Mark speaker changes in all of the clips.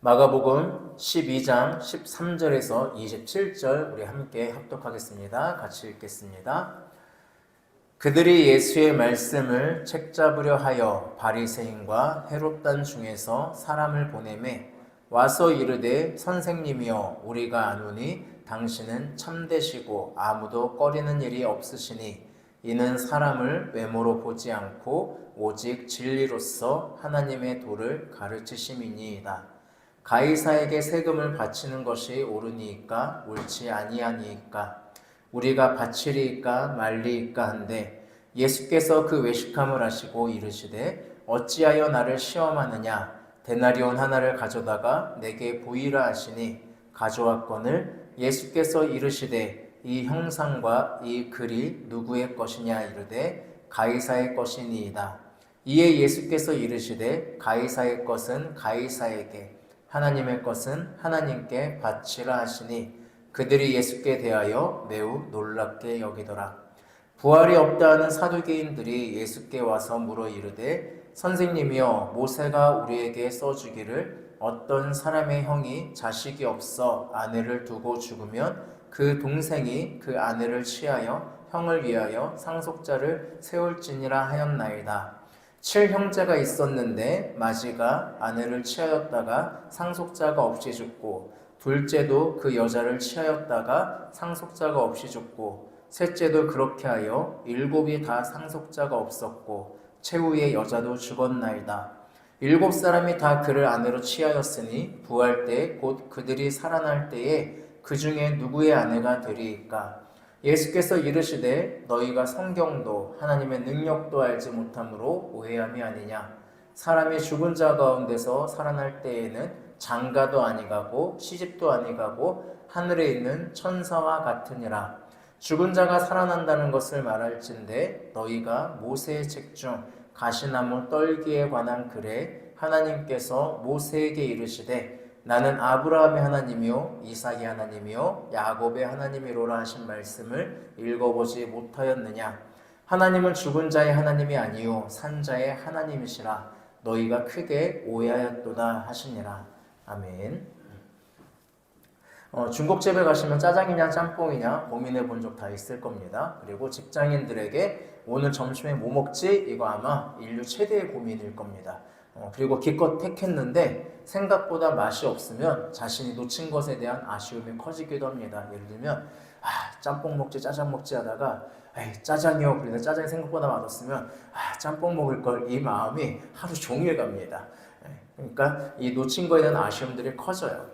Speaker 1: 마가복음 12장 13절에서 27절 우리 함께 합독하겠습니다. 같이 읽겠습니다. 그들이 예수의 말씀을 책잡으려 하여 바리새인과 헤롯단 중에서 사람을 보내매 와서 이르되 선생님이여 우리가 아노니 당신은 참되시고 아무도 꺼리는 일이 없으시니 이는 사람을 외모로 보지 않고 오직 진리로서 하나님의 도를 가르치심이니이다. 가이사에게 세금을 바치는 것이 옳으니이까 옳지 아니하니이까 우리가 바치리이까 말리이까 한데 예수께서 그 외식함을 하시고 이르시되 어찌하여 나를 시험하느냐 데나리온 하나를 가져다가 내게 보이라 하시니 가져왔거늘 예수께서 이르시되 이 형상과 이 글이 누구의 것이냐 이르되 가이사의 것이니이다. 이에 예수께서 이르시되 가이사의 것은 가이사에게 하나님의 것은 하나님께 바치라 하시니 그들이 예수께 대하여 매우 놀랍게 여기더라. 부활이 없다 하는 사두개인들이 예수께 와서 물어 이르되 선생님이여 모세가 우리에게 써주기를 어떤 사람의 형이 자식이 없어 아내를 두고 죽으면 그 동생이 그 아내를 취하여 형을 위하여 상속자를 세울지니라 하였나이다. 7형제가 있었는데 마지가 아내를 취하였다가 상속자가 없이 죽고 둘째도 그 여자를 취하였다가 상속자가 없이 죽고 셋째도 그렇게 하여 7이 다 상속자가 없었고 최후의 여자도 죽었나이다. 7사람이 다 그를 아내로 취하였으니 부활 때 곧 그들이 살아날 때에 그 중에 누구의 아내가 되리이까? 예수께서 이르시되 너희가 성경도 하나님의 능력도 알지 못함으로 오해함이 아니냐. 사람이 죽은 자 가운데서 살아날 때에는 장가도 아니가고 시집도 아니가고 하늘에 있는 천사와 같으니라. 죽은 자가 살아난다는 것을 말할진대 너희가 모세의 책 중 가시나무 떨기에 관한 글에 하나님께서 모세에게 이르시되 나는 아브라함의 하나님이요 이삭의 하나님이요 야곱의 하나님이로라 하신 말씀을 읽어보지 못하였느냐. 하나님은 죽은 자의 하나님이 아니요 산 자의 하나님이시라. 너희가 크게 오해하였도다 하시니라. 아멘. 중국집에 가시면 짜장이냐 짬뽕이냐 고민해 본 적 다 있을 겁니다. 그리고 직장인들에게 오늘 점심에 뭐 먹지? 이거 아마 인류 최대의 고민일 겁니다. 그리고 기껏 택했는데 생각보다 맛이 없으면 자신이 놓친 것에 대한 아쉬움이 커지기도 합니다. 예를 들면 짬뽕 먹지 짜장 먹지 하다가 짜장이요. 그런데 짜장이 생각보다 맛없으면 짬뽕 먹을 걸 이 마음이 하루 종일 갑니다. 그러니까 이 놓친 거에 대한 아쉬움들이 커져요.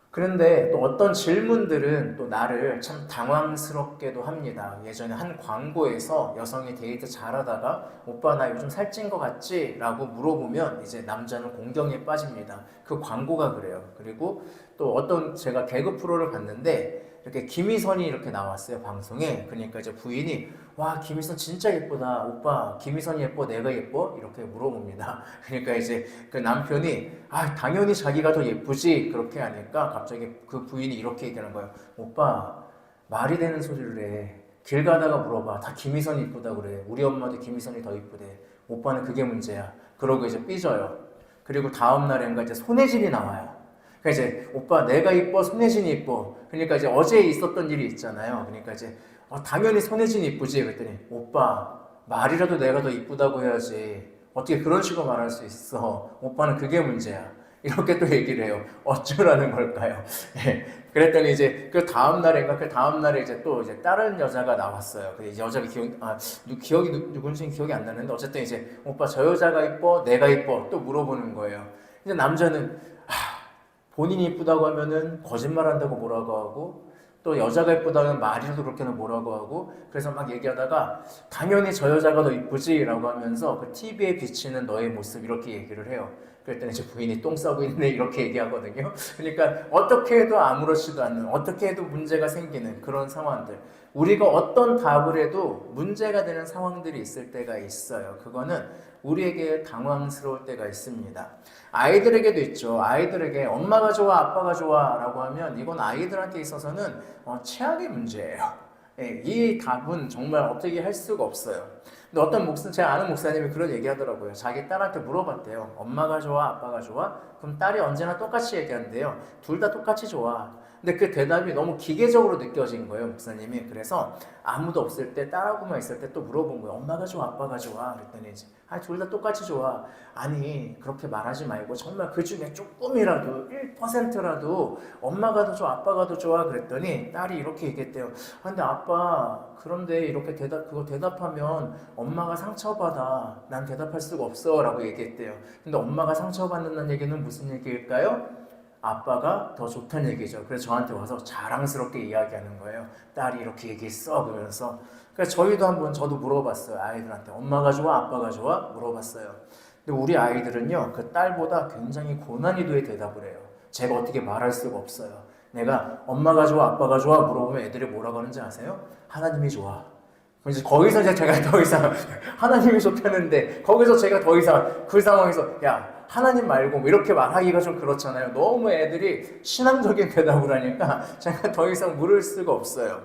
Speaker 1: 그런데 또 어떤 질문들은 또 나를 참 당황스럽게도 합니다. 예전에 한 광고에서 여성이 데이트 잘하다가 오빠 나 요즘 살찐 거 같지? 라고 물어보면 이제 남자는 공경에 빠집니다. 그 광고가 그래요. 그리고 또 어떤 제가 개그 프로를 봤는데 이렇게 김희선이 이렇게 나왔어요, 방송에. 그러니까 이제 부인이 와 김희선 진짜 예쁘다. 오빠 김희선이 예뻐? 내가 예뻐? 이렇게 물어봅니다. 그러니까 이제 그 남편이 당연히 자기가 더 예쁘지 그렇게 하니까 갑자기 그 부인이 이렇게 얘기하는 거예요. 오빠 말이 되는 소리를 해. 길 가다가 물어봐. 다 김희선이 이쁘다 그래. 우리 엄마도 김희선이 더 이쁘대. 오빠는 그게 문제야. 그러고 이제 삐져요. 그리고 다음 날인가 이제 손혜진이 나와요. 그러니까 이제 오빠 내가 이뻐 손혜진이 이뻐. 그러니까 이제 어제 있었던 일이 있잖아요. 그러니까 이제 당연히 손혜진이 이쁘지. 그랬더니 오빠 말이라도 내가 더 이쁘다고 해야지. 어떻게 그런 식으로 말할 수 있어. 오빠는 그게 문제야. 이렇게 또 얘기를 해요. 어쩌라는 걸까요? 그랬더니 이제 그 다음 날에 이제 또 이제 다른 여자가 나왔어요. 그 여자가 기억이 누군지는 기억이 안 나는데 어쨌든 이제 오빠 저 여자가 이뻐? 내가 이뻐? 또 물어보는 거예요. 이제 남자는 본인이 이쁘다고 하면은 거짓말한다고 뭐라고 하고 또 여자가 이쁘다고 하면 말이라도 그렇게는 뭐라고 하고 그래서 막 얘기하다가 당연히 저 여자가 더 이쁘지 라고 하면서 그 TV에 비치는 너의 모습 이렇게 얘기를 해요. 그랬더니 이제 부인이 똥 싸고 있네 이렇게 얘기하거든요. 그러니까 어떻게 해도 아무렇지도 않는 어떻게 해도 문제가 생기는 그런 상황들 우리가 어떤 답을 해도 문제가 되는 상황들이 있을 때가 있어요. 그거는 우리에게 당황스러울 때가 있습니다. 아이들에게도 있죠. 아이들에게 엄마가 좋아 아빠가 좋아 라고 하면 이건 아이들한테 있어서는 최악의 문제예요. 이 답은 정말 어떻게 할 수가 없어요. 근데 어떤 제가 아는 목사님이 그런 얘기 하더라고요. 자기 딸한테 물어봤대요. 엄마가 좋아, 아빠가 좋아? 그럼 딸이 언제나 똑같이 얘기한대요. 둘 다 똑같이 좋아. 근데 그 대답이 너무 기계적으로 느껴진 거예요, 목사님이. 그래서 아무도 없을 때, 딸하고만 있을 때 또 물어본 거예요. 엄마가 좋아, 아빠가 좋아? 그랬더니 이제, 둘 다 똑같이 좋아. 아니, 그렇게 말하지 말고 정말 그 중에 조금이라도, 1%라도 엄마가 더 좋아, 아빠가 더 좋아? 그랬더니 딸이 이렇게 얘기했대요. 근데 아빠, 그런데 이렇게 그거 대답하면 엄마가 상처받아. 난 대답할 수가 없어. 라고 얘기했대요. 근데 엄마가 상처받는다는 얘기는 무슨 얘기일까요? 아빠가 더 좋다는 얘기죠. 그래서 저한테 와서 자랑스럽게 이야기하는 거예요. 딸이 이렇게 얘기했어. 그러면서. 그래서 저도 물어봤어요. 아이들한테. 엄마가 좋아? 아빠가 좋아? 물어봤어요. 근데 우리 아이들은요, 그 딸보다 굉장히 고난이도의 대답을 해요. 제가 어떻게 말할 수가 없어요. 내가 엄마가 좋아? 아빠가 좋아? 물어보면 애들이 뭐라고 하는지 아세요? 하나님이 좋아. 이제 거기서 제가 더 이상 하나님이 좋다는데 거기서 제가 더 이상 그 상황에서 야 하나님 말고 뭐 이렇게 말하기가 좀 그렇잖아요. 너무 애들이 신앙적인 대답을 하니까 제가 더 이상 물을 수가 없어요.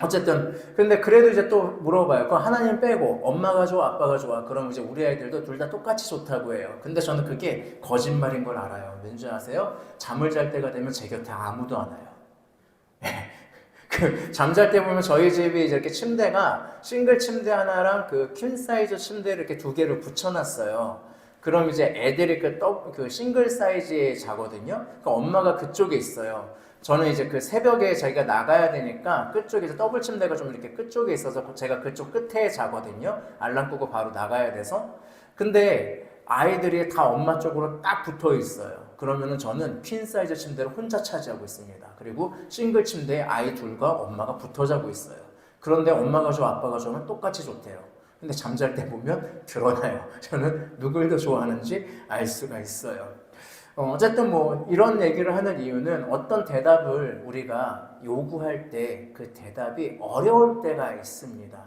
Speaker 1: 어쨌든 근데 그래도 이제 또 물어봐요. 그럼 하나님 빼고 엄마가 좋아, 아빠가 좋아? 그럼 이제 우리 아이들도 둘 다 똑같이 좋다고 해요. 근데 저는 그게 거짓말인 걸 알아요. 왠지 아세요? 잠을 잘 때가 되면 제 곁에 아무도 안 와요. 잠잘 때 보면 저희 집이 이제 이렇게 침대가 싱글 침대 하나랑 그 퀸 사이즈 침대를 이렇게 두 개를 붙여놨어요. 그럼 이제 애들이 그 싱글 사이즈에 자거든요. 그러니까 엄마가 그쪽에 있어요. 저는 이제 그 새벽에 자기가 나가야 되니까 끝쪽에 이제 더블 침대가 좀 이렇게 끝쪽에 있어서 제가 그쪽 끝에 자거든요. 알람 끄고 바로 나가야 돼서. 근데 아이들이 다 엄마 쪽으로 딱 붙어 있어요. 그러면은 저는 퀸 사이즈 침대를 혼자 차지하고 있습니다. 그리고 싱글 침대에 아이 둘과 엄마가 붙어 자고 있어요. 그런데 엄마가 좋아, 아빠가 좋으면 똑같이 좋대요. 근데 잠잘 때 보면 드러나요. 저는 누굴 더 좋아하는지 알 수가 있어요. 어쨌든 뭐 이런 얘기를 하는 이유는 어떤 대답을 우리가 요구할 때 그 대답이 어려울 때가 있습니다.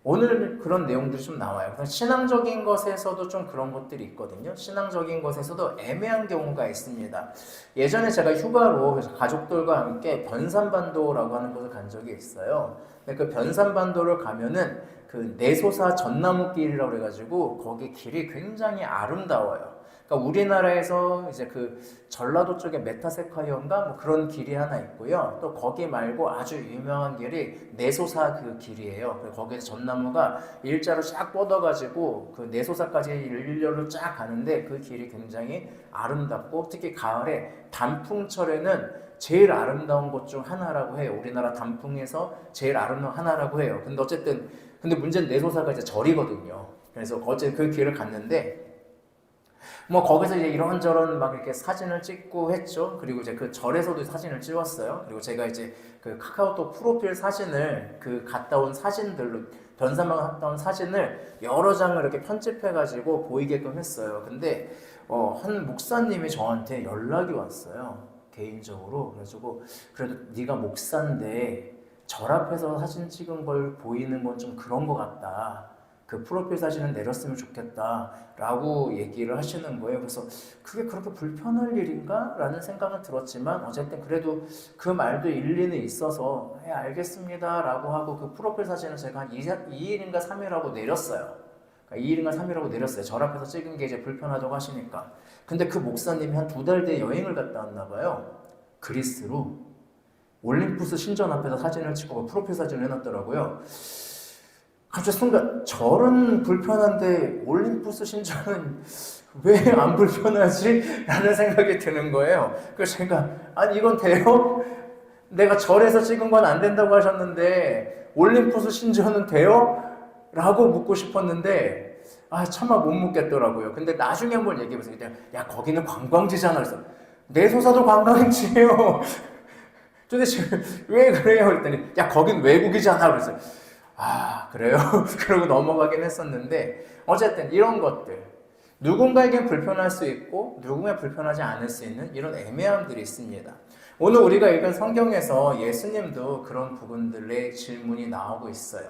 Speaker 1: 오늘 그런 내용들이 좀 나와요. 신앙적인 것에서도 좀 그런 것들이 있거든요. 신앙적인 것에서도 애매한 경우가 있습니다. 예전에 제가 휴가로 가족들과 함께 변산반도라고 하는 곳을 간 적이 있어요. 근데 그 변산반도를 가면은 그 내소사 전나무길이라고 그래가지고 거기 길이 굉장히 아름다워요. 그러니까 우리나라에서 이제 그 전라도 쪽에 메타세콰이어인가 뭐 그런 길이 하나 있고요. 또 거기 말고 아주 유명한 길이 내소사 그 길이에요. 거기에 전나무가 일자로 쫙 뻗어가지고 그 내소사까지 일렬로 쫙 가는데 그 길이 굉장히 아름답고 특히 가을에 단풍철에는 제일 아름다운 곳 중 하나라고 해요. 우리나라 단풍에서 제일 아름다운 하나라고 해요. 근데 문제는 내소사가 이제 절이거든요. 그래서 어제 그 길을 갔는데 뭐 거기서 이제 이런저런 막 이렇게 사진을 찍고 했죠. 그리고 이제 그 절에서도 사진을 찍었어요. 그리고 제가 이제 그 카카오톡 프로필 사진을 그 갔다 온 사진들로 변산만 갔다 온 사진을 여러 장을 이렇게 편집해가지고 보이게끔 했어요. 근데 한 목사님이 저한테 연락이 왔어요. 개인적으로. 그래가지고 그래도 네가 목사인데 절 앞에서 사진 찍은 걸 보이는 건 좀 그런 것 같다. 그 프로필 사진은 내렸으면 좋겠다 라고 얘기를 하시는 거예요. 그래서 그게 그렇게 불편할 일인가? 라는 생각은 들었지만 어쨌든 그래도 그 말도 일리는 있어서 알겠습니다 라고 하고 그 프로필 사진을 제가 한 2일인가 3일 하고 내렸어요. 그러니까 2일인가 3일 하고 내렸어요. 절 앞에서 찍은 게 이제 불편하다고 하시니까. 근데 그 목사님이 한 2달 뒤에 여행을 갔다 왔나 봐요. 그리스로. 올림푸스 신전 앞에서 사진을 찍고 프로필 사진을 해놨더라고요. 갑자기 순간 절은 불편한데 올림푸스 신전은 왜 안 불편하지? 라는 생각이 드는 거예요. 그래서 제가 아니 이건 돼요? 내가 절에서 찍은 건 안 된다고 하셨는데 올림푸스 신전은 돼요? 라고 묻고 싶었는데 차마 못 묻겠더라고요. 근데 나중에 한번 얘기해보세요. 야 거기는 관광지잖아. 그래서 내소사도 관광지예요. 도대체 왜 그래요? 그랬더니 야 거긴 외국이잖아. 그래서 그래요? 그러고 넘어가긴 했었는데 어쨌든 이런 것들 누군가에겐 불편할 수 있고 누군가에 불편하지 않을 수 있는 이런 애매함들이 있습니다. 오늘 우리가 읽은 성경에서 예수님도 그런 부분들의 질문이 나오고 있어요.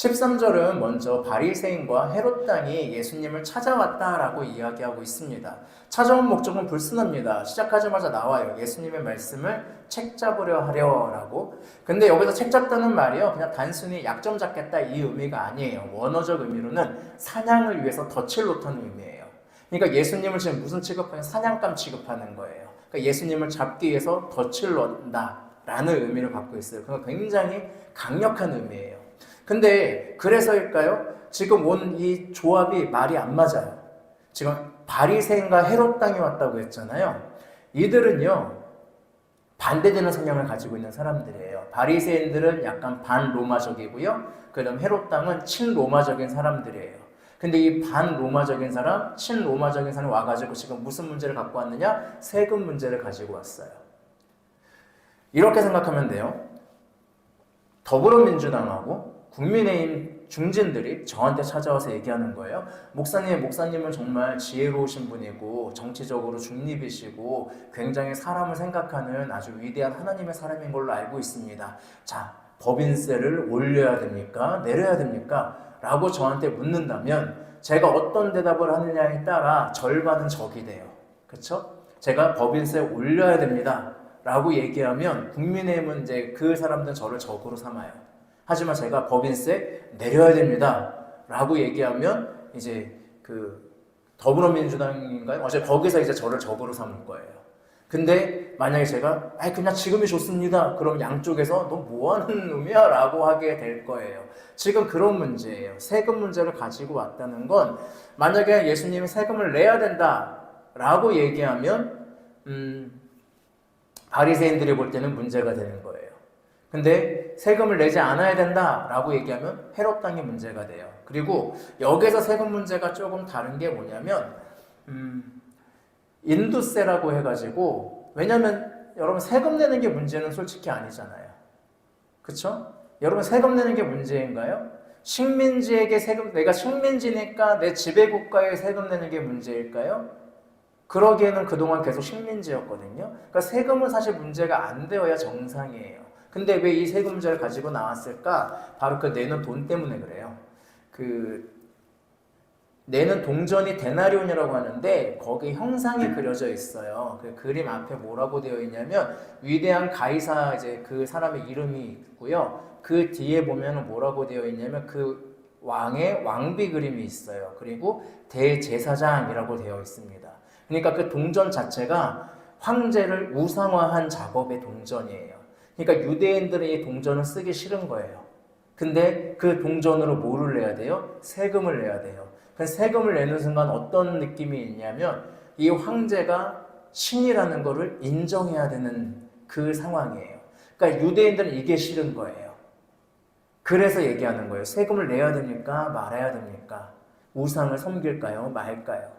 Speaker 1: 13절은 먼저 바리새인과 헤롯 당이 예수님을 찾아왔다라고 이야기하고 있습니다. 찾아온 목적은 불순합니다. 시작하자마자 나와요. 예수님의 말씀을 책 잡으려 하려라고. 근데 여기서 책 잡다는 말이요, 그냥 단순히 약점 잡겠다 이 의미가 아니에요. 원어적 의미로는 사냥을 위해서 덫을 놓다는 의미예요. 그러니까 예수님을 지금 무슨 취급하냐? 사냥감 취급하는 거예요. 그러니까 예수님을 잡기 위해서 덫을 놓는다라는 의미를 갖고 있어요. 그건 굉장히 강력한 의미예요. 근데 그래서일까요? 지금 온 이 조합이 말이 안 맞아요. 지금 바리새인과 헤롯 당이 왔다고 했잖아요. 이들은요, 반대되는 성향을 가지고 있는 사람들이에요. 바리새인들은 약간 반로마적이고요. 그다음 헤롯 당은 친로마적인 사람들이에요. 근데 이 반로마적인 사람, 친로마적인 사람이 와가지고 지금 무슨 문제를 갖고 왔느냐? 세금 문제를 가지고 왔어요. 이렇게 생각하면 돼요. 더불어민주당하고 국민의힘 중진들이 저한테 찾아와서 얘기하는 거예요. 목사님은 정말 지혜로우신 분이고 정치적으로 중립이시고 굉장히 사람을 생각하는 아주 위대한 하나님의 사람인 걸로 알고 있습니다. 자, 법인세를 올려야 됩니까? 내려야 됩니까? 라고 저한테 묻는다면 제가 어떤 대답을 하느냐에 따라 절반은 적이 돼요. 그렇죠? 제가 법인세 올려야 됩니다 라고 얘기하면 국민의힘은 이제 그 사람들은 저를 적으로 삼아요. 하지만 제가 법인세 내려야 됩니다 라고 얘기하면 이제 그 더불어민주당인가요? 어제 거기서 이제 저를 적으로 삼을 거예요. 근데 만약에 제가 그냥 지금이 좋습니다, 그럼 양쪽에서 너 뭐하는 놈이야 라고 하게 될 거예요. 지금 그런 문제예요. 세금 문제를 가지고 왔다는 건, 만약에 예수님이 세금을 내야 된다 라고 얘기하면 바리새인들이 볼 때는 문제가 되는 거예요. 근데 세금을 내지 않아야 된다라고 얘기하면 헤롯 당이 문제가 돼요. 그리고 여기서 세금 문제가 조금 다른 게 뭐냐면 인두세라고 해가지고, 왜냐면 여러분 세금 내는 게 문제는 솔직히 아니잖아요. 그쵸? 여러분 세금 내는 게 문제인가요? 식민지에게 세금, 내가 식민지니까 내 지배국가에 세금 내는 게 문제일까요? 그러기에는 그동안 계속 식민지였거든요. 그러니까 세금은 사실 문제가 안 되어야 정상이에요. 근데 왜 이 세금 문제를 가지고 나왔을까? 바로 그 내는 돈 때문에 그래요. 그 내는 동전이 데나리온이라고 하는데 거기 형상이 그려져 있어요. 그 그림 앞에 뭐라고 되어 있냐면 위대한 가이사, 이제 그 사람의 이름이 있고요. 그 뒤에 보면 뭐라고 되어 있냐면 그 왕의 왕비 그림이 있어요. 그리고 대제사장이라고 되어 있습니다. 그러니까 그 동전 자체가 황제를 우상화한 작업의 동전이에요. 그러니까 유대인들은 이 동전을 쓰기 싫은 거예요. 근데 그 동전으로 뭐를 내야 돼요? 세금을 내야 돼요. 그 세금을 내는 순간 어떤 느낌이 있냐면 이 황제가 신이라는 거를 인정해야 되는 그 상황이에요. 그러니까 유대인들은 이게 싫은 거예요. 그래서 얘기하는 거예요. 세금을 내야 됩니까? 말아야 됩니까? 우상을 섬길까요? 말까요?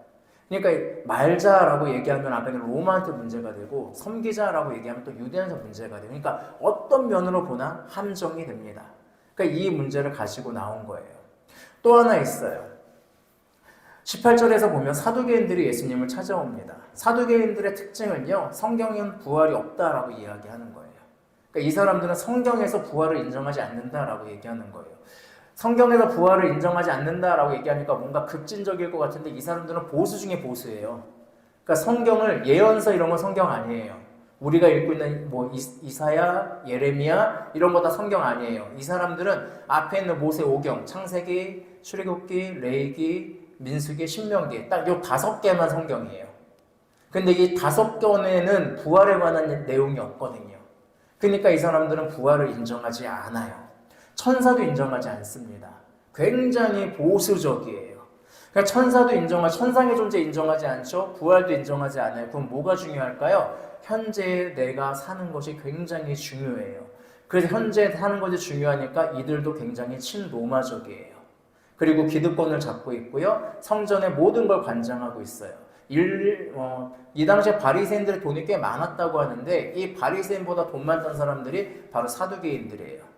Speaker 1: 그러니까 말자라고 얘기하면 앞에는 로마한테 문제가 되고 섬기자라고 얘기하면 또 유대인한테 문제가 돼요. 그러니까 어떤 면으로 보나 함정이 됩니다. 그러니까 이 문제를 가지고 나온 거예요. 또 하나 있어요. 18절에서 보면 사두개인들이 예수님을 찾아옵니다. 사두개인들의 특징은요, 성경에는 부활이 없다라고 이야기하는 거예요. 그러니까 이 사람들은 성경에서 부활을 인정하지 않는다라고 얘기하는 거예요. 성경에서 부활을 인정하지 않는다라고 얘기하니까 뭔가 급진적일 것 같은데 이 사람들은 보수 중에 보수예요. 그러니까 성경을, 예언서 이런 건 성경 아니에요. 우리가 읽고 있는 뭐 이사야, 예레미야 이런 거 다 성경 아니에요. 이 사람들은 앞에 있는 모세 5경, 창세기, 출애굽기, 레위기, 민수기, 신명기 딱 요 5개만 성경이에요. 근데 이 5권에는 부활에 관한 내용이 없거든요. 그러니까 이 사람들은 부활을 인정하지 않아요. 천사도 인정하지 않습니다. 굉장히 보수적이에요. 그러니까 천사도 천상의 존재 인정하지 않죠. 부활도 인정하지 않아요. 그럼 뭐가 중요할까요? 현재 내가 사는 것이 굉장히 중요해요. 그래서 현재 사는 것이 중요하니까 이들도 굉장히 친로마적이에요. 그리고 기득권을 잡고 있고요. 성전의 모든 걸 관장하고 있어요. 이 당시에 바리새인들의 돈이 꽤 많았다고 하는데 이 바리새인보다 돈 많던 사람들이 바로 사두개인들이에요.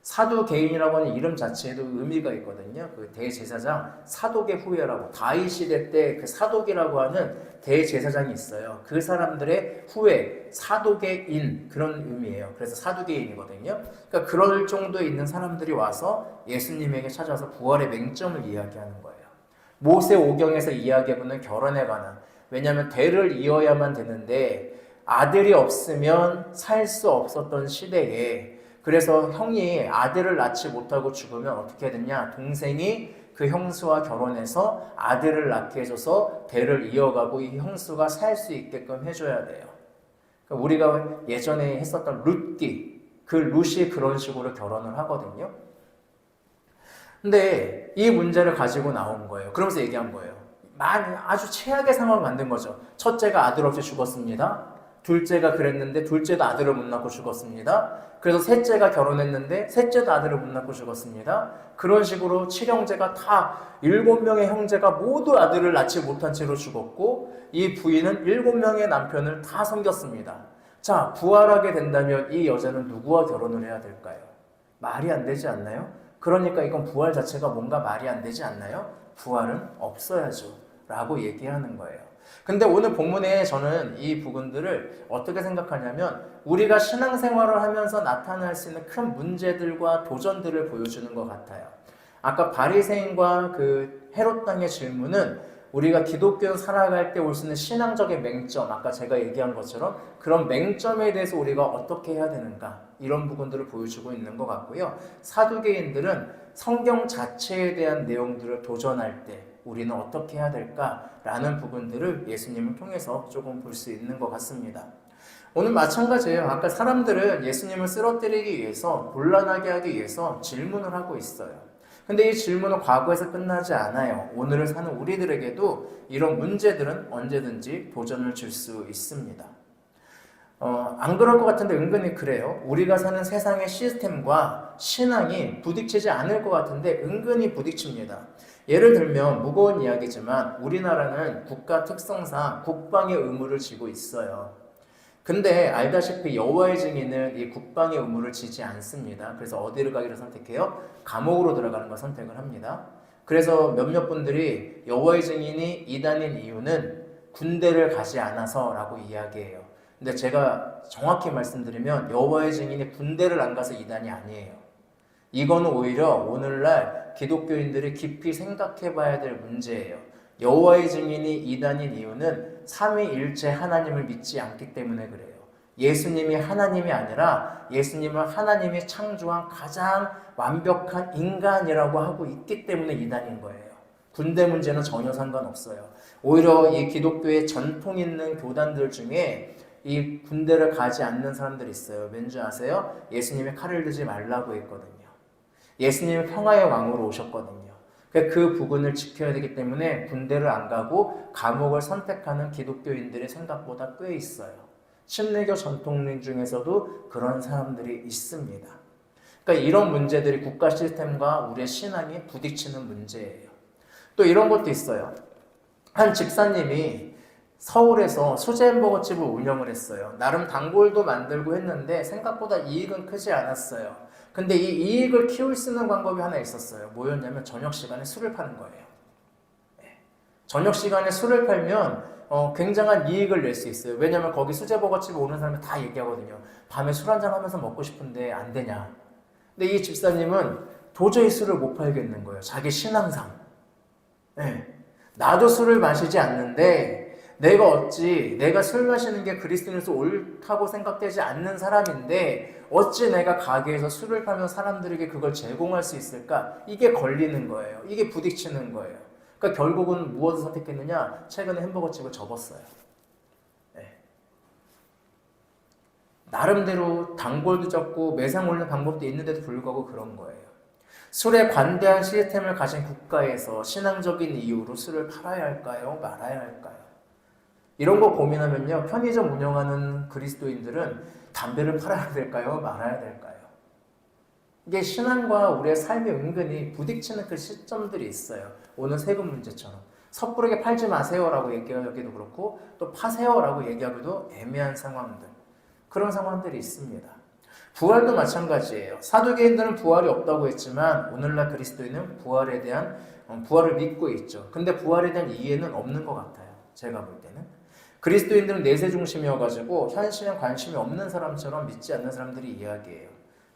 Speaker 1: 사두개인이라고 하는 이름 자체에도 의미가 있거든요. 그 대제사장 사독의 후예라고, 다윗 시대 때 그 사독이라고 하는 대제사장이 있어요. 그 사람들의 후예, 사독의 그런 의미예요. 그래서 사두개인이거든요. 그러니까 그럴 정도에 있는 사람들이 와서 예수님에게 찾아와서 부활의 맹점을 이야기하는 거예요. 모세오경에서 이야기해보는 결혼에 관한, 왜냐하면 대를 이어야만 되는데 아들이 없으면 살 수 없었던 시대에, 그래서 형이 아들을 낳지 못하고 죽으면 어떻게 되냐, 동생이 그 형수와 결혼해서 아들을 낳게 해줘서 대를 이어가고 이 형수가 살 수 있게끔 해줘야 돼요. 그러니까 우리가 예전에 했었던 룻기, 그 룻이 그런 식으로 결혼을 하거든요. 근데 이 문제를 가지고 나온 거예요. 그러면서 얘기한 거예요. 아주 최악의 상황을 만든 거죠. 첫째가 아들 없이 죽었습니다. 둘째가 그랬는데 둘째도 아들을 못 낳고 죽었습니다. 그래서 셋째가 결혼했는데 셋째도 아들을 못 낳고 죽었습니다. 그런 식으로 7형제가 다 7명의 형제가 모두 아들을 낳지 못한 채로 죽었고, 이 부인은 7명의 남편을 다 섬겼습니다. 자, 부활하게 된다면 이 여자는 누구와 결혼을 해야 될까요? 말이 안 되지 않나요? 그러니까 이건 부활 자체가 뭔가 말이 안 되지 않나요? 부활은 없어야죠 라고 얘기하는 거예요. 근데 오늘 본문에 저는 이 부분들을 어떻게 생각하냐면, 우리가 신앙생활을 하면서 나타날 수 있는 큰 문제들과 도전들을 보여주는 것 같아요. 아까 바리새인과 그 헤롯 당의 질문은 우리가 기독교 살아갈 때 올 수 있는 신앙적인 맹점, 아까 제가 얘기한 것처럼 그런 맹점에 대해서 우리가 어떻게 해야 되는가, 이런 부분들을 보여주고 있는 것 같고요. 사두개인들은 성경 자체에 대한 내용들을 도전할 때 우리는 어떻게 해야 될까라는 부분들을 예수님을 통해서 조금 볼 수 있는 것 같습니다. 오늘 마찬가지예요. 아까 사람들은 예수님을 쓰러뜨리기 위해서, 곤란하게 하기 위해서 질문을 하고 있어요. 근데 이 질문은 과거에서 끝나지 않아요. 오늘을 사는 우리들에게도 이런 문제들은 언제든지 도전을 줄 수 있습니다. 안 그럴 것 같은데 은근히 그래요. 우리가 사는 세상의 시스템과 신앙이 부딪히지 않을 것 같은데 은근히 부딪힙니다. 예를 들면 무거운 이야기지만 우리나라는 국가 특성상 국방의 의무를 지고 있어요. 근데 알다시피 여호와의 증인은 이 국방의 의무를 지지 않습니다. 그래서 어디를 가기를 선택해요? 감옥으로 들어가는 걸 선택을 합니다. 그래서 몇몇 분들이 여호와의 증인이 이단인 이유는 군대를 가지 않아서라고 이야기해요. 근데 제가 정확히 말씀드리면 여호와의 증인이 군대를 안 가서 이단이 아니에요. 이거는 오히려 오늘날 기독교인들이 깊이 생각해 봐야 될 문제예요. 여호와의 증인이 이단인 이유는 삼위일체 하나님을 믿지 않기 때문에 그래요. 예수님이 하나님이 아니라 예수님을 하나님이 창조한 가장 완벽한 인간이라고 하고 있기 때문에 이단인 거예요. 군대 문제는 전혀 상관없어요. 오히려 이 기독교의 전통 있는 교단들 중에 이 군대를 가지 않는 사람들이 있어요. 왠지 아세요? 예수님이 칼을 들지 말라고 했거든요. 예수님이 평화의 왕으로 오셨거든요. 그 부분을 지켜야 되기 때문에 군대를 안 가고 감옥을 선택하는 기독교인들이 생각보다 꽤 있어요. 침례교 전통령 중에서도 그런 사람들이 있습니다. 그러니까 이런 문제들이 국가 시스템과 우리의 신앙이 부딪히는 문제예요. 또 이런 것도 있어요. 한 집사님이 서울에서 수제 햄버거 집을 운영을 했어요. 나름 단골도 만들고 했는데 생각보다 이익은 크지 않았어요. 근데 이 이익을 키울 수 있는 방법이 하나 있었어요. 뭐였냐면 저녁 시간에 술을 파는 거예요. 저녁 시간에 술을 팔면 굉장한 이익을 낼 수 있어요. 왜냐면 거기 수제버거집에 오는 사람이 다 얘기하거든요. 밤에 술 한잔 하면서 먹고 싶은데 안 되냐. 근데 이 집사님은 도저히 술을 못 팔겠는 거예요. 자기 신앙상. 나도 술을 마시지 않는데 내가 술 마시는 게 그리스도인으로서 옳다고 생각되지 않는 사람인데 어찌 내가 가게에서 술을 팔면 사람들에게 그걸 제공할 수 있을까? 이게 걸리는 거예요. 이게 부딪히는 거예요. 그러니까 결국은 무엇을 선택했느냐? 최근에 햄버거집을 접었어요. 나름대로 단골도 적고 매상 올리는 방법도 있는데도 불구하고 그런 거예요. 술에 관대한 시스템을 가진 국가에서 신앙적인 이유로 술을 팔아야 할까요? 말아야 할까요? 이런 거 고민하면요, 편의점 운영하는 그리스도인들은 담배를 팔아야 될까요? 말아야 될까요? 이게 신앙과 우리의 삶에 은근히 부딪히는 그 시점들이 있어요. 오늘 세금 문제처럼 섣부르게 팔지 마세요라고 얘기하기도 그렇고 또 파세요라고 얘기하기도 애매한 상황들, 그런 상황들이 있습니다. 부활도 마찬가지예요. 사두개인들은 부활이 없다고 했지만 오늘날 그리스도인은 부활에 대한 부활을 믿고 있죠. 근데 부활에 대한 이해는 없는 것 같아요. 제가 볼 때는. 그리스도인들은 내세 중심이어가지고 현실에 관심이 없는 사람처럼 믿지 않는 사람들이 이야기해요.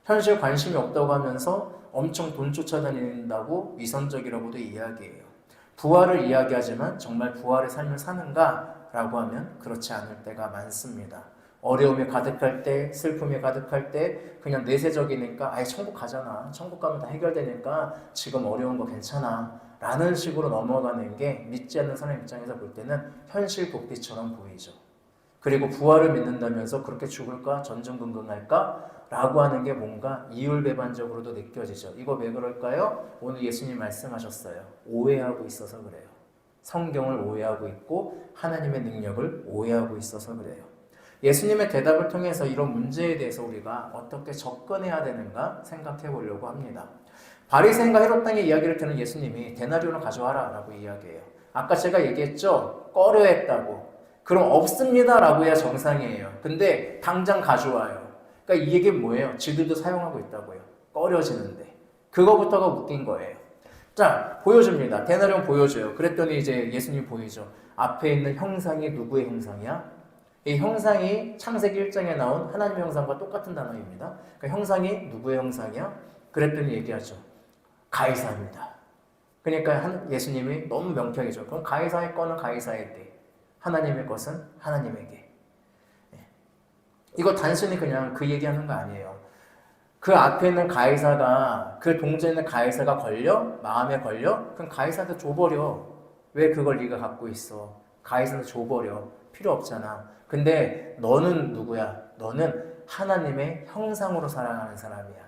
Speaker 1: 현실에 관심이 없다고 하면서 엄청 돈 쫓아다닌다고 위선적이라고도 이야기해요. 부활을 이야기하지만 정말 부활의 삶을 사는가? 라고 하면 그렇지 않을 때가 많습니다. 어려움이 가득할 때, 슬픔이 가득할 때 그냥 내세적이니까 아예 천국 가잖아. 천국 가면 다 해결되니까 지금 어려운 거 괜찮아. 라는 식으로 넘어가는 게 믿지 않는 사람 입장에서 볼 때는 현실 도피처럼 보이죠. 그리고 부활을 믿는다면서 그렇게 죽을까? 전전긍긍할까? 라고 하는 게 뭔가 이율배반적으로도 느껴지죠. 이거 왜 그럴까요? 오늘 예수님 말씀하셨어요. 오해하고 있어서 그래요. 성경을 오해하고 있고 하나님의 능력을 오해하고 있어서 그래요. 예수님의 대답을 통해서 이런 문제에 대해서 우리가 어떻게 접근해야 되는가 생각해 보려고 합니다. 바리새인과 헤롯 당의 이야기를 듣는 예수님이 데나리온을 가져와라 라고 이야기해요. 아까 제가 얘기했죠? 꺼려 했다고. 그럼 없습니다 라고 해야 정상이에요. 근데 당장 가져와요. 그러니까 이 얘기는 뭐예요? 지들도 사용하고 있다고요. 꺼려지는데. 그거부터가 웃긴 거예요. 자, 보여줍니다. 데나리온 보여줘요. 그랬더니 이제 예수님 보이죠. 앞에 있는 형상이 누구의 형상이야? 이 형상이 창세기 1장에 나온 하나님의 형상과 똑같은 단어입니다. 그러니까 형상이 누구의 형상이야? 그랬더니 얘기하죠. 가이사입니다. 그러니까 예수님이 너무 명쾌하죠. 그럼 가이사의 거는 가이사에게, 하나님의 것은 하나님에게. 이거 단순히 그냥 그 얘기하는 거 아니에요. 그 앞에 있는 가이사가, 그 동전에 있는 가이사가 걸려? 마음에 걸려? 그럼 가이사한테 줘버려. 왜 그걸 네가 갖고 있어? 가이사한테 줘버려. 필요 없잖아. 근데 너는 누구야? 너는 하나님의 형상으로 살아가는 사람이야.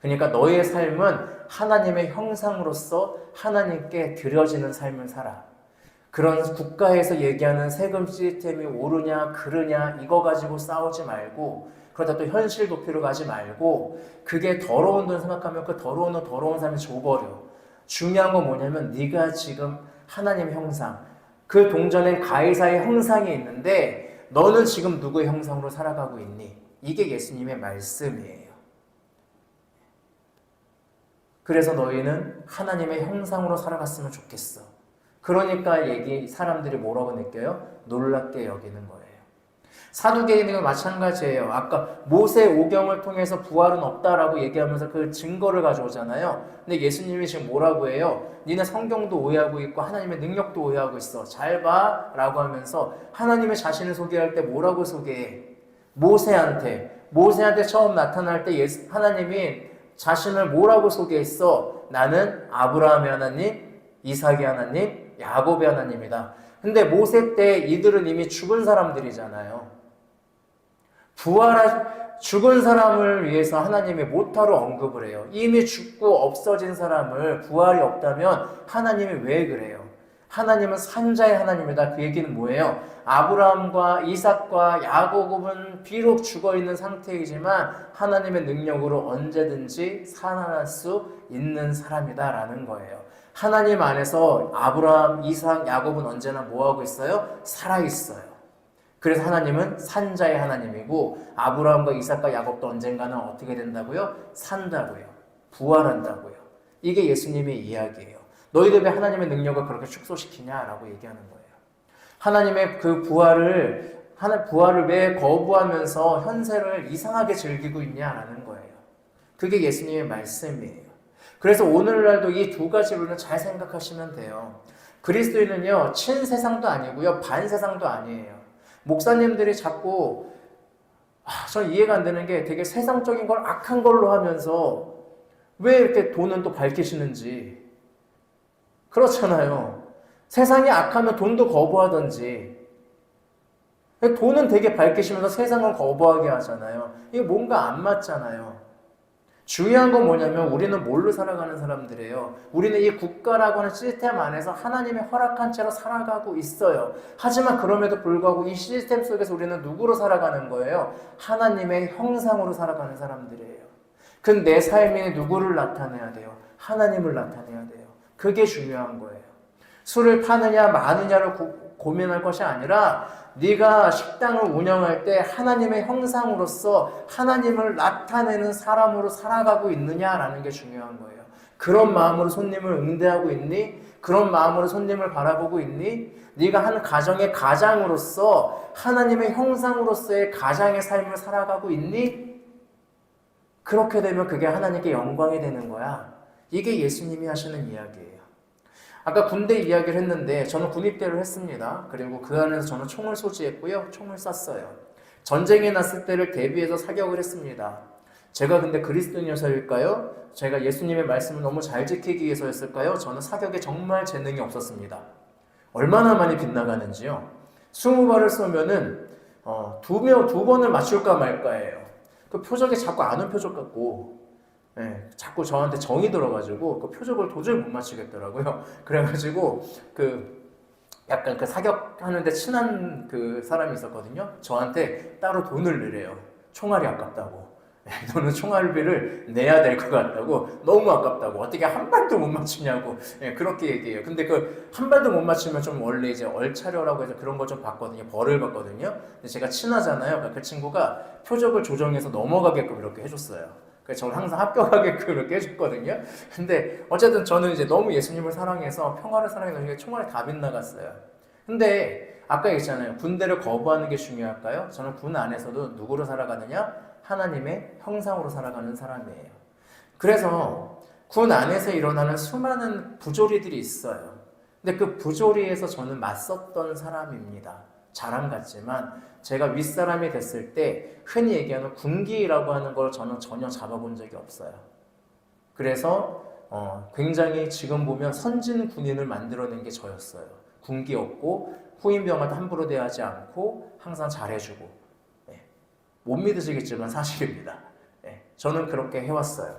Speaker 1: 그러니까 너의 삶은 하나님의 형상으로서 하나님께 드려지는 삶을 살아. 그런 국가에서 얘기하는 세금 시스템이 옳으냐 그르냐 이거 가지고 싸우지 말고, 그러다 또 현실 도피로 가지 말고, 그게 더러운 돈 생각하면 그 더러운 돈 더러운 삶에 줘버려. 중요한 건 뭐냐면 네가 지금 하나님의 형상, 그 동전엔 가이사의 형상이 있는데 너는 지금 누구의 형상으로 살아가고 있니? 이게 예수님의 말씀이에요. 그래서 너희는 하나님의 형상으로 살아갔으면 좋겠어. 그러니까 사람들이 뭐라고 느껴요? 놀랍게 여기는 거예요. 사두개인과 마찬가지예요. 아까 모세 오경을 통해서 부활은 없다라고 얘기하면서 그 증거를 가져오잖아요. 근데 예수님이 지금 뭐라고 해요? 니네 성경도 오해하고 있고 하나님의 능력도 오해하고 있어. 잘 봐 라고 하면서 하나님의 자신을 소개할 때 뭐라고 소개해? 모세한테 처음 나타날 때 하나님이 자신을 뭐라고 소개했어? 나는 아브라함의 하나님, 이삭의 하나님, 야곱의 하나님이다. 근데 모세 때 이들은 이미 죽은 사람들이잖아요. 죽은 사람을 위해서 하나님이 모타로 언급을 해요. 이미 죽고 없어진 사람을 부활이 없다면 하나님이 왜 그래요? 하나님은 산자의 하나님이다. 그 얘기는 뭐예요? 아브라함과 이삭과 야곱은 비록 죽어있는 상태이지만 하나님의 능력으로 언제든지 살아날 수 있는 사람이다라는 거예요. 하나님 안에서 아브라함, 이삭, 야곱은 언제나 뭐하고 있어요? 살아있어요. 그래서 하나님은 산자의 하나님이고 아브라함과 이삭과 야곱도 언젠가는 어떻게 된다고요? 산다고요. 부활한다고요. 이게 예수님의 이야기예요. 너희들 왜 하나님의 능력을 그렇게 축소시키냐라고 얘기하는 거예요. 하나님의 그 부활을 왜 거부하면서 현세를 이상하게 즐기고 있냐라는 거예요. 그게 예수님의 말씀이에요. 그래서 오늘날도 이 두 가지로는 잘 생각하시면 돼요. 그리스도인은요, 친세상도 아니고요, 반세상도 아니에요. 목사님들이 자꾸 전 이해가 안 되는 게 되게 세상적인 걸 악한 걸로 하면서 왜 이렇게 돈은 또 밝히시는지. 그렇잖아요. 세상이 악하면 돈도 거부하던지. 돈은 되게 밝히시면서 세상은 거부하게 하잖아요. 이게 뭔가 안 맞잖아요. 중요한 건 뭐냐면 우리는 뭘로 살아가는 사람들이에요. 우리는 이 국가라고 하는 시스템 안에서 하나님의 허락한 채로 살아가고 있어요. 하지만 그럼에도 불구하고 이 시스템 속에서 우리는 누구로 살아가는 거예요? 하나님의 형상으로 살아가는 사람들이에요. 근데 내 삶이 누구를 나타내야 돼요? 하나님을 나타내야 돼요. 그게 중요한 거예요. 술을 파느냐 마느냐를 고민할 것이 아니라 네가 식당을 운영할 때 하나님의 형상으로서 하나님을 나타내는 사람으로 살아가고 있느냐라는 게 중요한 거예요. 그런 마음으로 손님을 응대하고 있니? 그런 마음으로 손님을 바라보고 있니? 네가 한 가정의 가장으로서 하나님의 형상으로서의 가장의 삶을 살아가고 있니? 그렇게 되면 그게 하나님께 영광이 되는 거야. 이게 예수님이 하시는 이야기예요. 아까 군대 이야기를 했는데 저는 군입대를 했습니다. 그리고 그 안에서 저는 총을 소지했고요. 총을 쐈어요. 전쟁이 났을 때를 대비해서 사격을 했습니다. 제가 근데 그리스도인이어서일까요? 제가 예수님의 말씀을 너무 잘 지키기 위해서였을까요? 저는 사격에 정말 재능이 없었습니다. 얼마나 많이 빗나가는지요. 20발을 쏘면은 두 번을 맞출까 말까예요. 그 표적이 자꾸 아는 표적 같고 자꾸 저한테 정이 들어가지고 그 표적을 도저히 못 맞추겠더라고요. 그래가지고 약간 그 사격하는데 친한 그 사람이 있었거든요. 저한테 따로 돈을 내래요. 총알이 아깝다고. 너는 총알비를 내야 될 것 같다고. 너무 아깝다고. 어떻게 한 발도 못 맞추냐고. 그렇게 얘기해요. 근데 그 한 발도 못 맞추면 좀 원래 이제 얼차려라고 해서 그런 거 좀 받거든요. 벌을 받거든요. 근데 제가 친하잖아요. 그러니까 그 친구가 표적을 조정해서 넘어가게끔 이렇게 해줬어요. 그래서 저는 항상 합격하게끔 이렇게 해줬거든요. 근데 어쨌든 저는 이제 너무 예수님을 사랑해서 평화를 사랑해서 총알이 다 빗나갔어요. 근데 아까 얘기했잖아요. 군대를 거부하는 게 중요할까요? 저는 군 안에서도 누구로 살아가느냐? 하나님의 형상으로 살아가는 사람이에요. 그래서 군 안에서 일어나는 수많은 부조리들이 있어요. 근데 그 부조리에서 저는 맞섰던 사람입니다. 자랑 같지만 제가 윗사람이 됐을 때 흔히 얘기하는 군기라고 하는 걸 저는 전혀 잡아본 적이 없어요. 그래서 굉장히 지금 보면 선진 군인을 만들어낸 게 저였어요. 군기 없고 후임병한테 함부로 대하지 않고 항상 잘해주고. 못 믿으시겠지만 사실입니다. 저는 그렇게 해왔어요.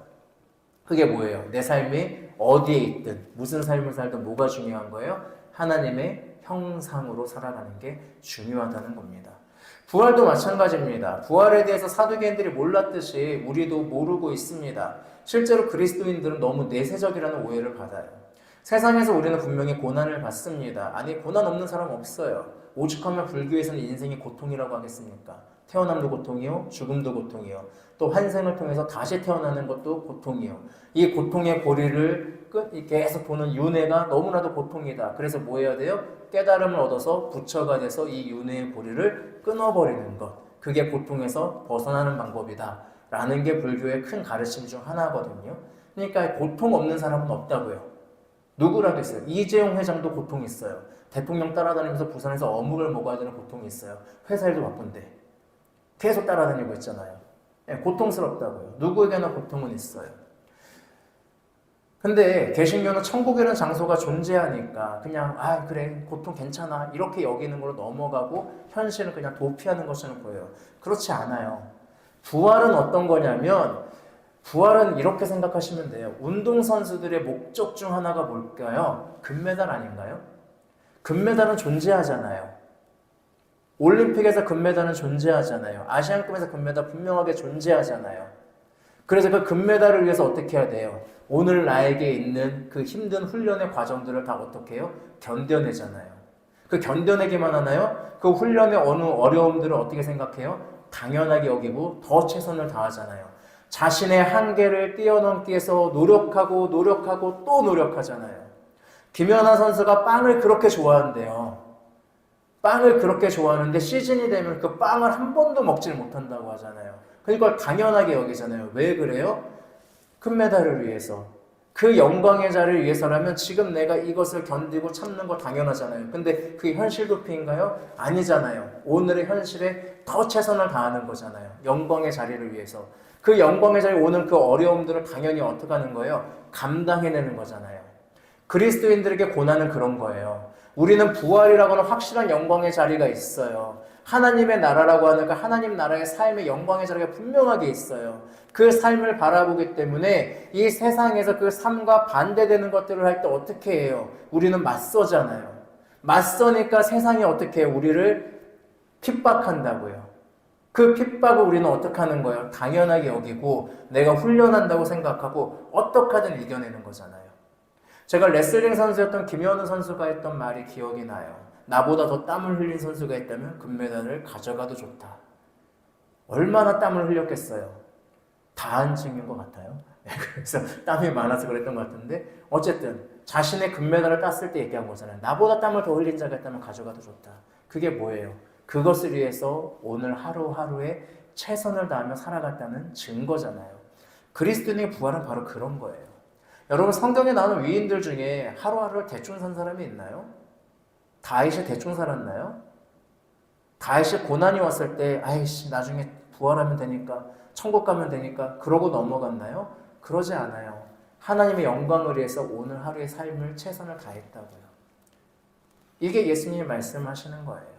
Speaker 1: 그게 뭐예요? 내 삶이 어디에 있든 무슨 삶을 살든 뭐가 중요한 거예요? 하나님의 형상으로 살아가는 게 중요하다는 겁니다. 부활도 마찬가지입니다. 부활에 대해서 사두개인들이 몰랐듯이 우리도 모르고 있습니다. 실제로 그리스도인들은 너무 내세적이라는 오해를 받아요. 세상에서 우리는 분명히 고난을 받습니다. 아니, 고난 없는 사람 없어요. 오죽하면 불교에서는 인생이 고통이라고 하겠습니까? 태어남도 고통이요, 죽음도 고통이요, 또 환생을 통해서 다시 태어나는 것도 고통이요. 이 고통의 고리를 계속 보는 윤회가 너무나도 고통이다. 그래서 뭐 해야 돼요? 깨달음을 얻어서 부처가 돼서 이 윤회의 고리를 끊어버리는 것. 그게 고통에서 벗어나는 방법이다. 라는 게 불교의 큰 가르침 중 하나거든요. 그러니까 고통 없는 사람은 없다고요. 누구라도 있어요. 이재용 회장도 고통이 있어요. 대통령 따라다니면서 부산에서 어묵을 먹어야 되는 고통이 있어요. 회사 일도 바쁜데. 계속 따라다니고 있잖아요. 고통스럽다고요. 누구에게나 고통은 있어요. 근데 개신교는 천국이라는 장소가 존재하니까 그냥 그래 고통 괜찮아 이렇게 여기는 걸로 넘어가고 현실은 그냥 도피하는 것처럼 보여요. 그렇지 않아요. 부활은 어떤 거냐면 부활은 이렇게 생각하시면 돼요. 운동선수들의 목적 중 하나가 뭘까요? 금메달 아닌가요? 금메달은 존재하잖아요. 올림픽에서 금메달은 존재하잖아요. 아시안급에서 금메달 분명하게 존재하잖아요. 그래서 그 금메달을 위해서 어떻게 해야 돼요? 오늘 나에게 있는 그 힘든 훈련의 과정들을 다 어떻게 해요? 견뎌내잖아요. 그 견뎌내기만 하나요? 그 훈련의 어느 어려움들을 어떻게 생각해요? 당연하게 여기고 더 최선을 다하잖아요. 자신의 한계를 뛰어넘기 위해서 노력하고 또 노력하잖아요. 김연아 선수가 빵을 그렇게 좋아한대요. 빵을 그렇게 좋아하는데 시즌이 되면 그 빵을 한 번도 먹질 못한다고 하잖아요. 그러니까 당연하게 여기잖아요. 왜 그래요? 금메달을 위해서. 그 영광의 자리를 위해서라면 지금 내가 이것을 견디고 참는 거 당연하잖아요. 근데 그게 현실 도피인가요? 아니잖아요. 오늘의 현실에 더 최선을 다하는 거잖아요. 영광의 자리를 위해서. 그 영광의 자리에 오는 그 어려움들을 당연히 어떻게 하는 거예요? 감당해내는 거잖아요. 그리스도인들에게 고난은 그런 거예요. 우리는 부활이라고 하는 확실한 영광의 자리가 있어요. 하나님의 나라라고 하는 그 하나님 나라의 삶의 영광의 자리가 분명하게 있어요. 그 삶을 바라보기 때문에 이 세상에서 그 삶과 반대되는 것들을 할 때 어떻게 해요? 우리는 맞서잖아요. 맞서니까 세상이 어떻게 해요? 우리를 핍박한다고요. 그 핍박을 우리는 어떻게 하는 거예요? 당연하게 여기고 내가 훈련한다고 생각하고 어떻게 하든 이겨내는 거잖아요. 제가 레슬링 선수였던 김현우 선수가 했던 말이 기억이 나요. 나보다 더 땀을 흘린 선수가 있다면 금메달을 가져가도 좋다. 얼마나 땀을 흘렸겠어요. 다 한 증인 것 같아요. 그래서 땀이 많아서 그랬던 것 같은데 어쨌든 자신의 금메달을 땄을 때 얘기한 거잖아요. 나보다 땀을 더 흘린 자가 있다면 가져가도 좋다. 그게 뭐예요? 그것을 위해서 오늘 하루하루에 최선을 다하며 살아갔다는 증거잖아요. 그리스도인의 부활은 바로 그런 거예요. 여러분 성경에 나오는 위인들 중에 하루하루를 대충 산 사람이 있나요? 다윗이 대충 살았나요? 다윗이 고난이 왔을 때 아이씨 나중에 부활하면 되니까 천국 가면 되니까 그러고 넘어갔나요? 그러지 않아요. 하나님의 영광을 위해서 오늘 하루의 삶을 최선을 다했다고요. 이게 예수님이 말씀하시는 거예요.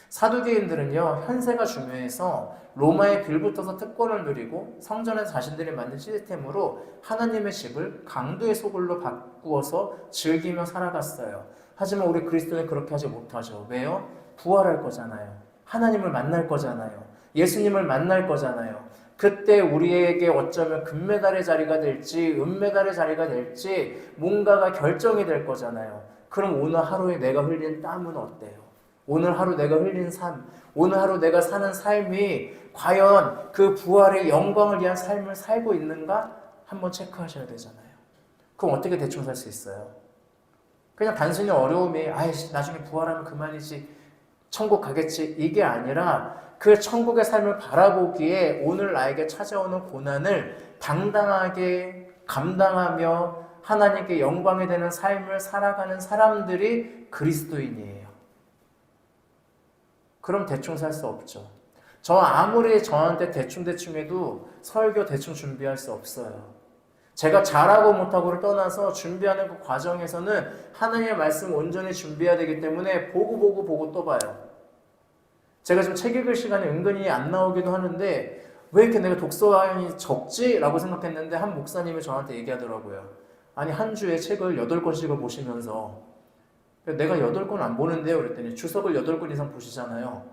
Speaker 1: 사두개인들은요 현세가 중요해서 로마에 빌붙어서 특권을 누리고 성전에서 자신들이 만든 시스템으로 하나님의 집을 강도의 소굴로 바꾸어서 즐기며 살아갔어요. 하지만 우리 그리스도는 그렇게 하지 못하죠. 왜요? 부활할 거잖아요. 하나님을 만날 거잖아요. 예수님을 만날 거잖아요. 그때 우리에게 어쩌면 금메달의 자리가 될지 은메달의 자리가 될지 뭔가가 결정이 될 거잖아요. 그럼 오늘 하루에 내가 흘린 땀은 어때요? 오늘 하루 내가 흘린 삶, 오늘 하루 내가 사는 삶이 과연 그 부활의 영광을 위한 삶을 살고 있는가? 한번 체크하셔야 되잖아요. 그럼 어떻게 대충 살 수 있어요? 그냥 단순히 어려움이 아이씨 나중에 부활하면 그만이지 천국 가겠지 이게 아니라 그 천국의 삶을 바라보기에 오늘 나에게 찾아오는 고난을 당당하게 감당하며 하나님께 영광이 되는 삶을 살아가는 사람들이 그리스도인이에요. 그럼 대충 살 수 없죠. 저 아무리 저한테 대충 해도 설교 대충 준비할 수 없어요. 제가 잘하고 못하고를 떠나서 준비하는 그 과정에서는 하나님의 말씀을 온전히 준비해야 되기 때문에 보고 또 봐요. 제가 지금 책 읽을 시간이 은근히 안 나오기도 하는데 왜 이렇게 내가 독서량이 적지? 라고 생각했는데 한 목사님이 저한테 얘기하더라고요. 아니 한 주에 책을 8권씩을 보시면서 내가 8권 안 보는데요. 그랬더니 주석을 8권 이상 보시잖아요.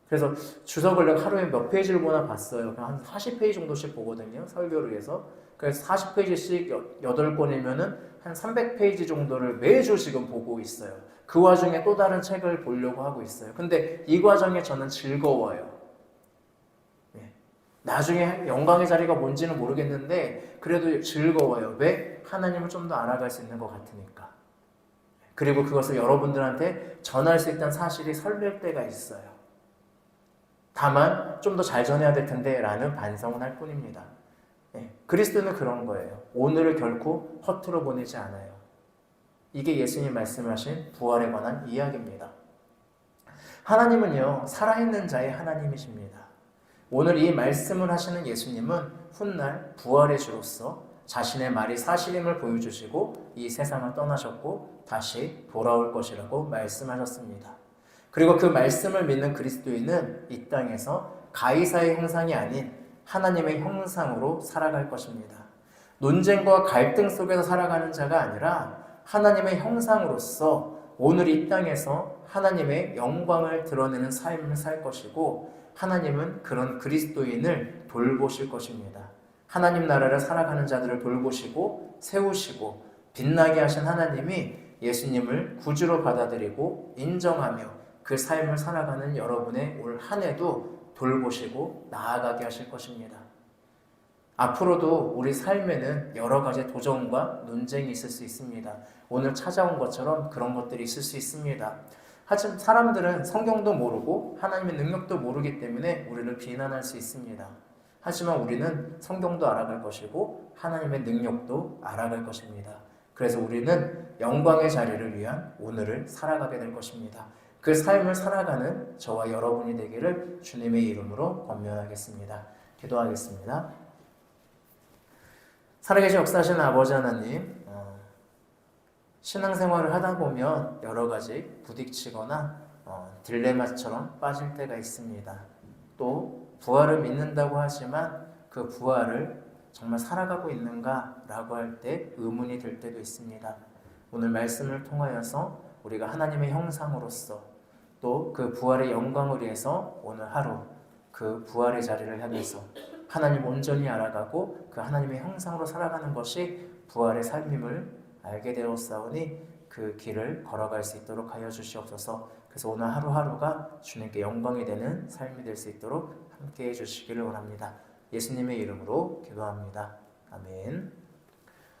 Speaker 1: 그래서 주석을 내가 하루에 몇 페이지를 보나 봤어요. 한 40페이지 정도씩 보거든요. 설교를 위해서. 그래서 40페이지씩 8권이면은 한 300페이지 정도를 매주 지금 보고 있어요. 그 와중에 또 다른 책을 보려고 하고 있어요. 근데 이 과정에 저는 즐거워요. 나중에 영광의 자리가 뭔지는 모르겠는데 그래도 즐거워요. 왜? 하나님을 좀 더 알아갈 수 있는 것 같으니까. 그리고 그것을 여러분들한테 전할 수 있다는 사실이 설렐 때가 있어요. 다만 좀 더 잘 전해야 될 텐데 라는 반성은 할 뿐입니다. 그리스도는 그런 거예요. 오늘을 결코 허투루 보내지 않아요. 이게 예수님 말씀하신 부활에 관한 이야기입니다. 하나님은요 살아있는 자의 하나님이십니다. 오늘 이 말씀을 하시는 예수님은 훗날 부활의 주로서 자신의 말이 사실임을 보여주시고 이 세상을 떠나셨고 다시 돌아올 것이라고 말씀하셨습니다. 그리고 그 말씀을 믿는 그리스도인은 이 땅에서 가이사의 형상이 아닌 하나님의 형상으로 살아갈 것입니다. 논쟁과 갈등 속에서 살아가는 자가 아니라 하나님의 형상으로서 오늘 이 땅에서 하나님의 영광을 드러내는 삶을 살 것이고 하나님은 그런 그리스도인을 돌보실 것입니다. 하나님 나라를 살아가는 자들을 돌보시고 세우시고 빛나게 하신 하나님이 예수님을 구주로 받아들이고 인정하며 그 삶을 살아가는 여러분의 올 한 해도 돌보시고 나아가게 하실 것입니다. 앞으로도 우리 삶에는 여러 가지 도전과 논쟁이 있을 수 있습니다. 오늘 찾아온 것처럼 그런 것들이 있을 수 있습니다. 하지만 사람들은 성경도 모르고 하나님의 능력도 모르기 때문에 우리를 비난할 수 있습니다. 하지만 우리는 성경도 알아갈 것이고 하나님의 능력도 알아갈 것입니다. 그래서 우리는 영광의 자리를 위한 오늘을 살아가게 될 것입니다. 그 삶을 살아가는 저와 여러분이 되기를 주님의 이름으로 권면하겠습니다. 기도하겠습니다. 살아계신 역사하시는 아버지 하나님, 신앙생활을 하다 보면 여러 가지 부딪히거나 딜레마처럼 빠질 때가 있습니다. 또 부활을 믿는다고 하지만 그 부활을 정말 살아가고 있는가라고 할 때 의문이 들 때도 있습니다. 오늘 말씀을 통하여서 우리가 하나님의 형상으로서 또 그 부활의 영광을 위해서 오늘 하루 그 부활의 자리를 향해서 하나님 온전히 알아가고 그 하나님의 형상으로 살아가는 것이 부활의 삶임을 알게 되었사오니 그 길을 걸어갈 수 있도록 하여 주시옵소서. 그래서 오늘 하루하루가 주님께 영광이 되는 삶이 될 수 있도록 함께해 주시기를 원합니다. 예수님의 이름으로 기도합니다. 아멘.